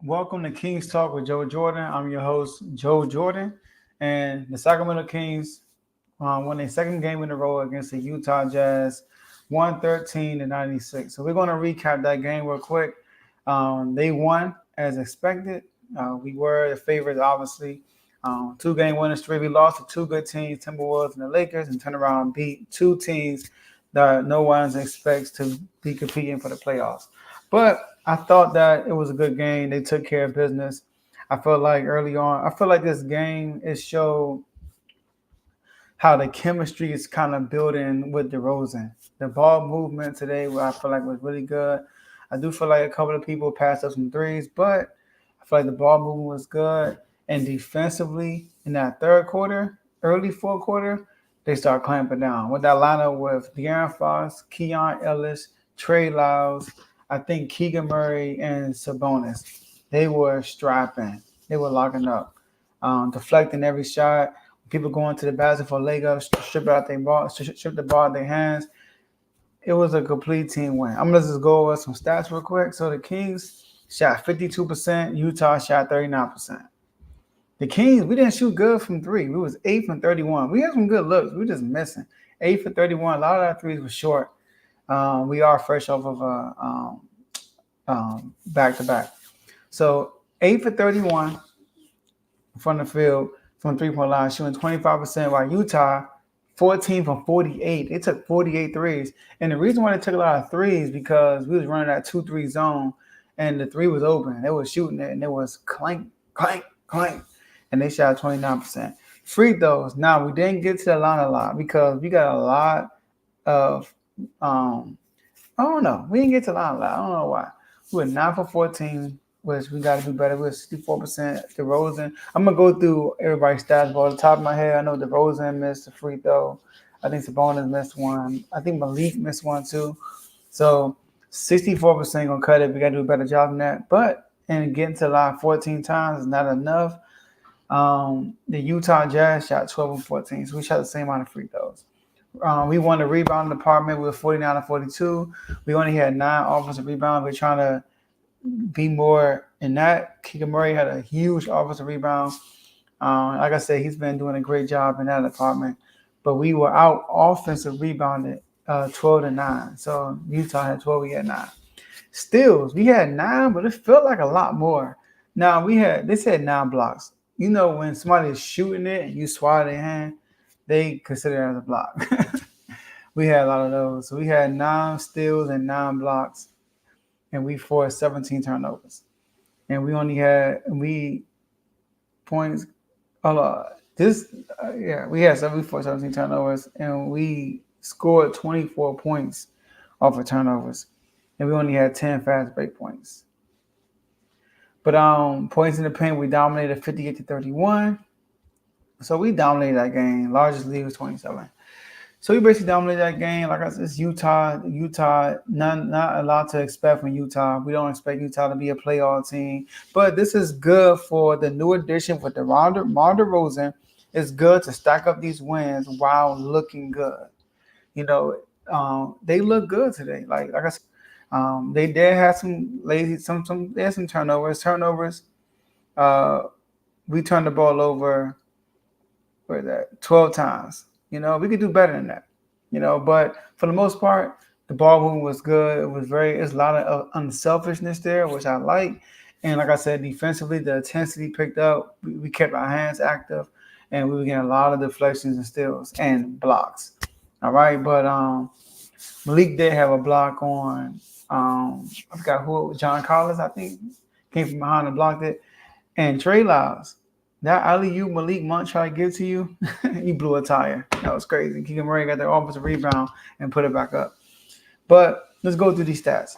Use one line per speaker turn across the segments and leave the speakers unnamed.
Welcome to Kings Talk with Joe Jordan. I'm your host, Joe Jordan, and the Sacramento Kings won their second game in a row against the Utah Jazz, 113-96. So we're going to recap that game real quick. They won as expected. We were the favorites, obviously. Two-game winning streak. We lost to two good teams, Timberwolves and the Lakers, and turned around and beat two teams that no one expects to be competing for the playoffs. But I thought that it was a good game. They took care of business. I felt like early on, I feel like this game it showed how the chemistry is kind of building with DeRozan. The ball movement today, I feel like was really good. I do feel like a couple of people passed up some threes, but I feel like the ball movement was good. And defensively, in that third quarter, early fourth quarter, they start clamping down. With that lineup with De'Aaron Fox, Keon Ellis, Trey Lyles, I think Keegan Murray and Sabonis, they were strapping. They were locking up, deflecting every shot. People going to the basket for layups, strip out their ball, strip the ball out their hands. It was a complete team win. I'm gonna just go over some stats real quick. So the Kings shot 52%, Utah shot 39%. The Kings, we didn't shoot good from three. We was 8 from 31. We had some good looks. We were just missing. 8 for 31. A lot of our threes were short. We are fresh off of a back-to-back. So 8 for 31 from the field, from three-point line, shooting 25%, while Utah, 14 from 48. They took 48 threes. And the reason why they took a lot of threes because we was running that 2-3 zone, and the three was open. They was shooting it, and it was clank, clank, clank. And they shot 29%. Free throws. Now, we didn't get to the line a lot because we got a lot of I don't know. We didn't get to the line a lot. I don't know why. We were 9 for 14, which we got to do better. We were 64%. DeRozan. I'm going to go through everybody's stats, but off the top of my head, I know DeRozan missed a free throw. I think Sabonis missed one. I think Malik missed one too. So 64% going to cut it. We got to do a better job than that. But and getting to the line 14 times is not enough. The Utah Jazz shot 12 and 14, so we shot the same amount of free throws. We won the rebound department with 49 and 42. We only had 9 offensive rebounds. We're trying to be more in that. Keegan Murray had a huge offensive rebound. Like I said, he's been doing a great job in that department. But we were out offensive rebounded 12 to 9. So Utah had 12, we had 9. Steals, we had 9, but it felt like a lot more. Now they said 9 blocks. You know when somebody is shooting it and you swat their hand, they consider it as a block. We had a lot of those. So we had 9 steals and 9 blocks, and we forced 17 turnovers. And we only had points. We had 17 turnovers, and we scored 24 points off of turnovers, and we only had 10 fast break points. But points in the paint, we dominated 58 to 31. So we dominated that game. Largest lead was 27. So we basically dominated that game. Like I said, it's Utah. Not a lot to expect from Utah. We don't expect Utah to be a playoff team. But this is good for the new addition with DeMar DeRozan. It's good to stack up these wins while looking good. You know, they look good today. Like I said. They did have some lazy, they had some turnovers. We turned the ball over 12 times. You know, we could do better than that. You know, but for the most part, the ball movement was good. It's a lot of unselfishness there, which I like. And like I said, defensively, the intensity picked up. We kept our hands active, and we were getting a lot of deflections and steals and blocks. All right, but Malik did have a block on. I forgot who, John Collins, I think, came from behind and blocked it. And Trey Lyles, that alley-oop Malik Monk tried to give to you, he blew a tire. That was crazy. Keegan Murray got their offensive rebound and put it back up. But let's go through these stats.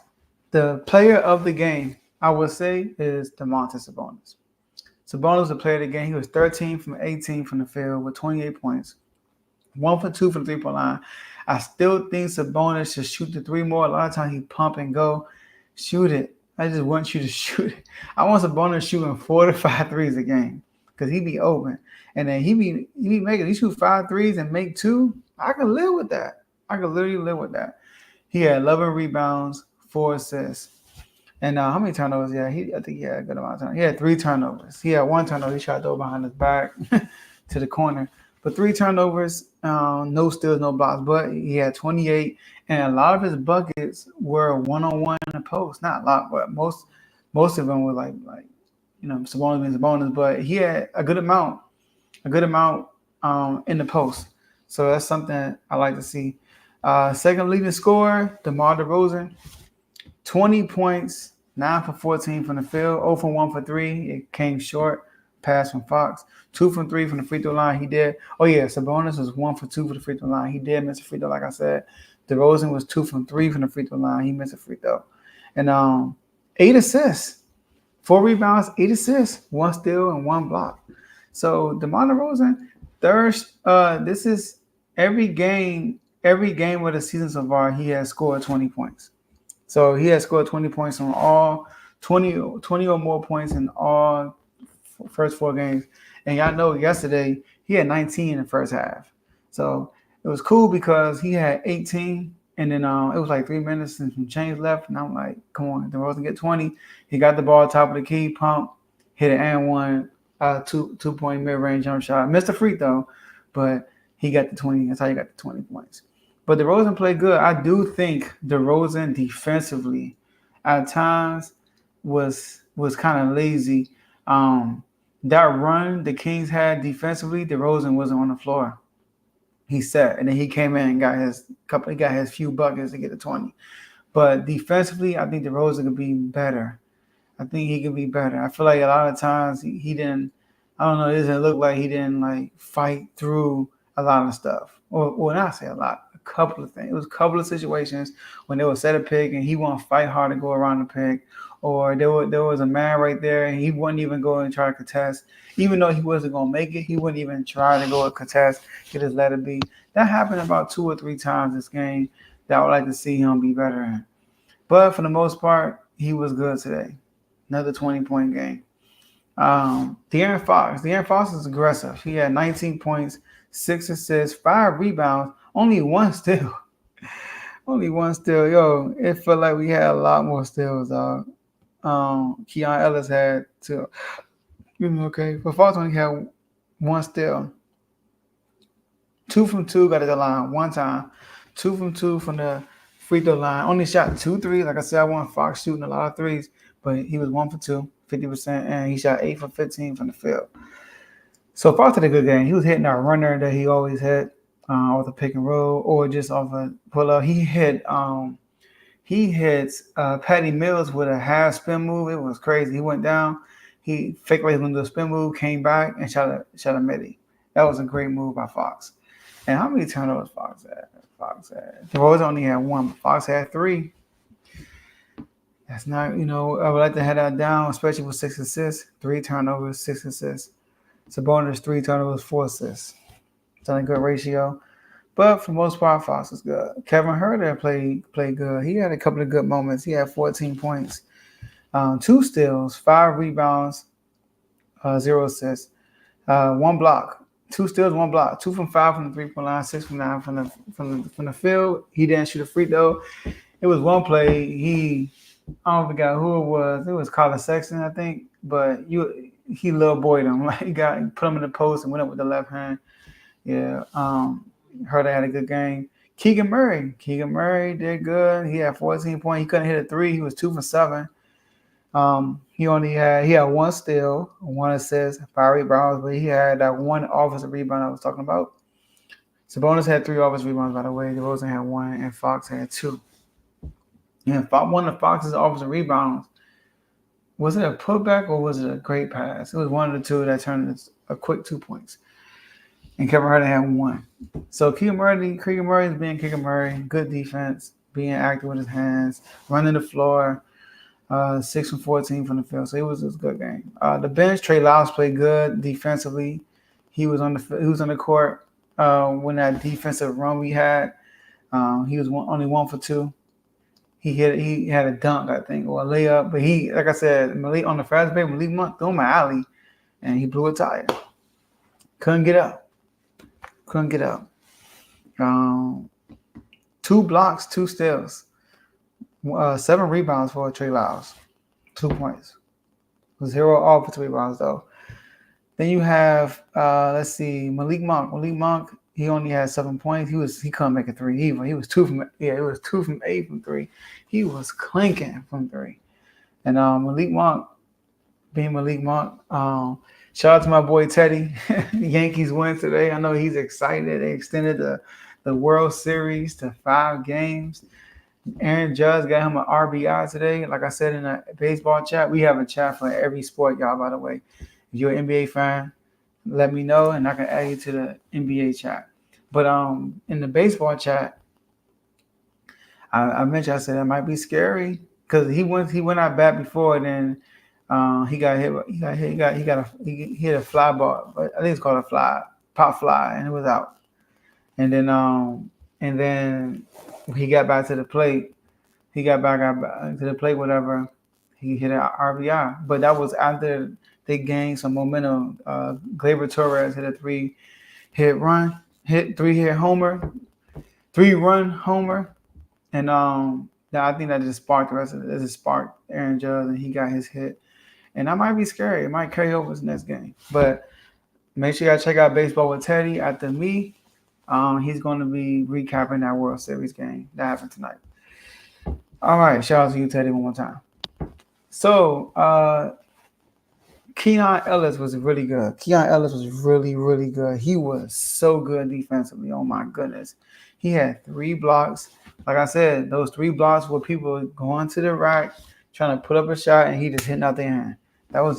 The player of the game, I would say, is Domantas Sabonis. Sabonis was the player of the game. He was 13 from 18 from the field with 28 points. 1 for 2 from the 3-point line. I still think Sabonis should shoot the 3 more. A lot of times he pump and go. Shoot it. I just want you to shoot it. I want Sabonis shooting 4 to 5 threes a game because he be open. And then he shoot 5 threes and make 2. I can live with that. I can literally live with that. He had 11 rebounds, 4 assists. And how many turnovers? Yeah, I think he had a good amount of turnovers. He had 3 turnovers. He had 1 turnover. He tried to throw behind his back to the corner. But 3 turnovers, no steals, no blocks. But he had 28, and a lot of his buckets were one-on-one in the post. Not a lot, but most of them were like Sabonis being Sabonis. But he had a good amount in the post. So that's something I like to see. Second leading scorer, DeMar DeRozan, 20 points, 9 for 14 from the field, 0 for 1 for 3. It came short. Pass from Fox. 2 from 3 from the free throw line. He did. Oh, yeah, Sabonis was 1 for 2 for the free throw line. He did miss a free throw, like I said. DeRozan was 2 from 3 from the free throw line. He missed a free throw. And 8 assists, 4 rebounds, 8 assists, 1 steal, and 1 block. So DeMar DeRozan, this is every game of the season so far, he has scored 20 points. So he has scored 20 points on all 20 or more points in all first 4 games. And y'all know yesterday he had 19 in the first half. So it was cool because he had 18, and then it was like 3 minutes and some change left. And I'm like, come on, DeRozan get 20. He got the ball top of the key, pump, hit an and one, 2-point mid-range jump shot. Missed a free throw, but he got the 20. That's how he got the 20 points. But DeRozan played good. I do think DeRozan defensively at times was kind of lazy. That run the Kings had defensively, DeRozan wasn't on the floor. He sat, and then he came in and got his few buckets to get to 20. But defensively, I think DeRozan could be better. I think he can be better. I feel like a lot of times he didn't. I don't know. It doesn't look like he didn't like fight through a lot of stuff. Or not say a lot. A couple of things. It was a couple of situations when they would set a pick and he won't fight hard to go around the pick, or there was a man right there and he wouldn't even go and try to contest, even though he wasn't gonna make it. He wouldn't even try to go and contest. He just let it be. That happened about 2 or 3 times this game that I would like to see him be better in. But for the most part, he was good today. Another 20-point game. De'Aaron Fox is aggressive. He had 19 points, 6 assists, 5 rebounds, only 1 steal. Only 1 steal. Yo, it felt like we had a lot more steals, dog. Keon Ellis had 2. Okay. But Fox only had 1 steal. 2 from 2 got to the line 1 time. 2 from 2 from the free throw line. Only shot 2 threes. Like I said, I want Fox shooting a lot of threes, but he was 1 for 2, 50%, and he shot 8 for 15 from the field. So Fox had a good game. He was hitting our runner that he always hit off the pick and roll or just off a pull up. He hit Patty Mills with a half spin move. It was crazy. He went down. He faked like he was going to do a spin move, came back, and shot a midi. That was a great move by Fox. And how many turnovers Fox had? DeRozan only had 1, but Fox had 3. That's not, I would like to head that down, especially with 6 assists, 3 turnovers, 6 assists. Sabonis, 3 turnovers, 4 assists. It's not a good ratio. But for the most part, Fox was good. Kevin Huerter played good. He had a couple of good moments. He had 14 points, 2 steals, 5 rebounds, 0 assists, 1 block. 2 steals, 1 block. 2 from 5 from the 3-point line, 6 from 9 from the field. He didn't shoot a free throw. It was one play. I don't forget who it was. It was Colin Sexton, I think. But he little boyed him. Like he put him in the post and went up with the left hand. Yeah. Herder had a good game. Keegan Murray did good. He had 14 points. He couldn't hit a 3. He was 2 for 7. He had 1 steal, 1 assist, 5 rebounds, but he had that 1 offensive rebound I was talking about. Sabonis had 3 offensive rebounds, by the way. DeRozan had 1, and Fox had 2. Yeah, one of Fox's offensive rebounds, was it a putback or was it a great pass? It was one of the two that turned into a quick 2 points. And Kevin Huerter had 1. So Keegan Murray is being Keegan Murray. Good defense, being active with his hands, running the floor. 6 from 14 from the field. So it was a good game. The bench, Trey Lyles played good defensively. He was on the court when that defensive run we had. He was only 1 for 2. He had a dunk, I think, or a layup. But he, like I said, Malik on the fast break, Malik Monk threw him an alley, and he blew a tire. Couldn't get up. 2 blocks, 2 steals, 7 rebounds for Trey Lyles. 2 points. 0 offensive rebounds though. Then you have let's see, Malik Monk. Malik Monk, he only had 7 points. He couldn't make a three. He was 2 from 8 from 3. He was clinking from 3. And Malik Monk, being Malik Monk, shout out to my boy Teddy. The Yankees win today. I know he's excited. They extended the World Series to 5 games. Aaron Judge got him an RBI today. Like I said in the baseball chat, we have a chat for every sport, y'all, by the way. If you're an NBA fan, let me know, and I can add you to the NBA chat. But in the baseball chat, I mentioned, I said it might be scary because he went out bat before, and then he hit a fly ball, but I think it's called a pop fly, and it was out. And then he got back to the plate. He got back to the plate, whatever. He hit an RBI, but that was after they gained some momentum. Gleyber Torres hit a 3-run homer, and I think that just sparked the rest of it. It sparked Aaron Judge, and he got his hit. And that might be scary. It might carry over to the next game. But make sure y'all check out Baseball with Teddy after me. He's going to be recapping that World Series game that happened tonight. All right, shout out to you, Teddy, one more time. So, Keon Ellis was really good. Keon Ellis was really, really good. He was so good defensively. Oh, my goodness. He had 3 blocks. Like I said, those 3 blocks were people going to the rack, trying to put up a shot, and he just hitting out their hand.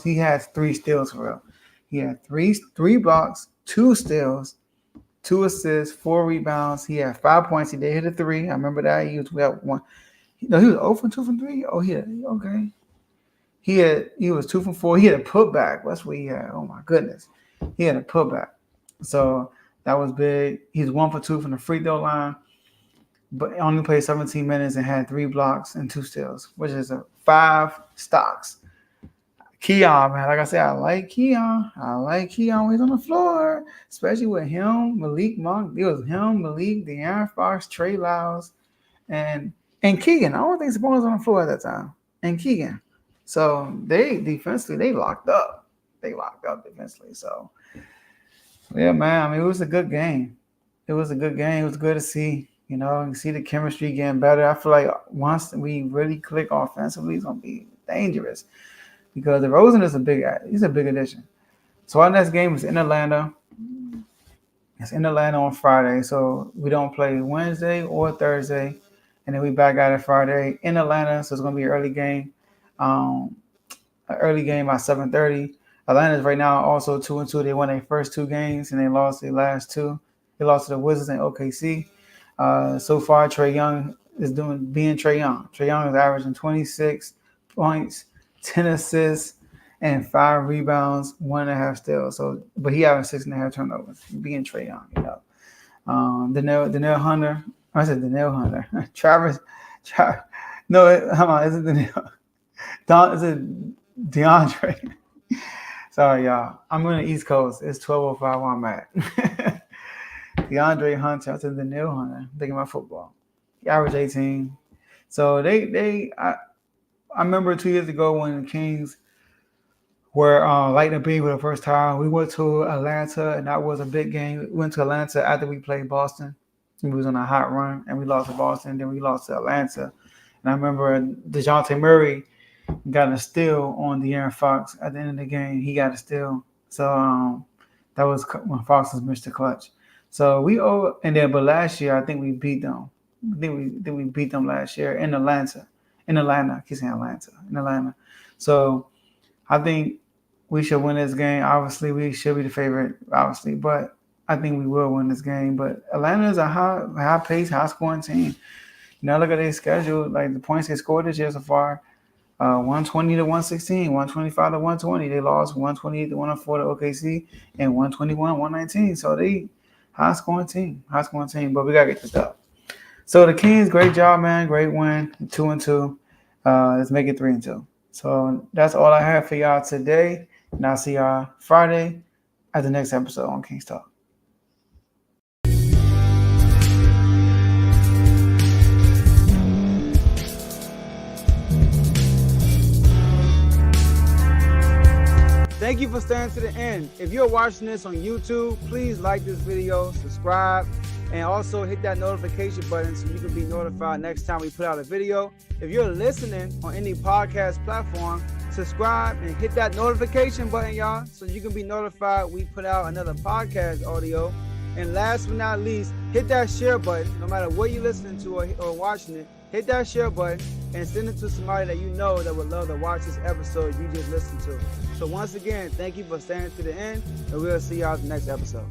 He had 3 steals for real. He had 3 blocks, 2 steals, 2 assists, 4 rebounds. He had 5 points. He did hit a 3. I remember that. He was 1. No, he was 0 for 2 from 3. Oh, okay. He was 2 from 4. He had a putback. That's what he had. Oh my goodness. He had a putback. So that was big. He's 1 for 2 from the free throw line, but only played 17 minutes and had 3 blocks and 2 steals, which is 5 stocks. Keon, man, like I said, I like Keon when he's on the floor, especially with him, Malik Monk. It was him, Malik, De'Aaron Fox, Trey Lyles, and Keegan. I don't think Sabonis was on the floor at that time. And Keegan. So they defensively, they locked up. They locked up defensively. So yeah, man. I mean, it was a good game. It was good to see. You know, you see the chemistry getting better. I feel like once we really click offensively, it's gonna be dangerous. Because DeRozan is a big addition. So our next game is in Atlanta. It's in Atlanta on Friday. So we don't play Wednesday or Thursday. And then we back out on Friday in Atlanta. So it's going to be an early game. An early game by 7:30. Atlanta's right now also 2-2. They won their first 2 games and they lost their last 2. They lost to the Wizards and OKC. So far, Trae Young is being Trae Young. Trae Young is averaging 26 points, 10 assists, and 5 rebounds, 1.5 steals. So, but he having 6.5 turnovers. Being Trae Young, you know. Danielle Hunter. I said Danielle Hunter. Travis. No, hold on. Is it Danielle? Is it DeAndre? Sorry, y'all. I'm on the East Coast. It's 12:05 where I'm at. DeAndre Hunter. I said Danielle Hunter. I'm thinking about football. He averaged 18. So I remember 2 years ago when the Kings were lighting the beam for the first time. We went to Atlanta, and that was a big game. We went to Atlanta after we played Boston. We was on a hot run, and we lost to Boston. Then we lost to Atlanta. And I remember DeJounte Murray got a steal on De'Aaron Fox at the end of the game. He got a steal. So that was when Fox was Mr. Clutch. So but last year I think we beat them. I think we beat them last year in Atlanta. I keep saying Atlanta. In Atlanta. So I think we should win this game. Obviously, we should be the favorite, obviously, but I think we will win this game. But Atlanta is a high-paced, high-scoring team. Now look at their schedule. Like the points they scored this year so far, 120 to 116, 125 to 120. They lost 128 to 104 to OKC, and 121 119. So they high-scoring team. But we got to get this up. So the Kings, great job, man. Great win, 2-2. Let's make it 3-2. So that's all I have for y'all today. And I'll see y'all Friday at the next episode on Kings Talk. Thank you for staying to the end. If you're watching this on YouTube, please like this video, subscribe, and also hit that notification button so you can be notified next time we put out a video. If you're listening on any podcast platform, subscribe and hit that notification button, y'all, so you can be notified we put out another podcast audio. And last but not least, hit that share button. No matter what you're listening to or watching it, hit that share button and send it to somebody that you know that would love to watch this episode you just listened to. So once again, thank you for staying to the end, and we'll see y'all in the next episode.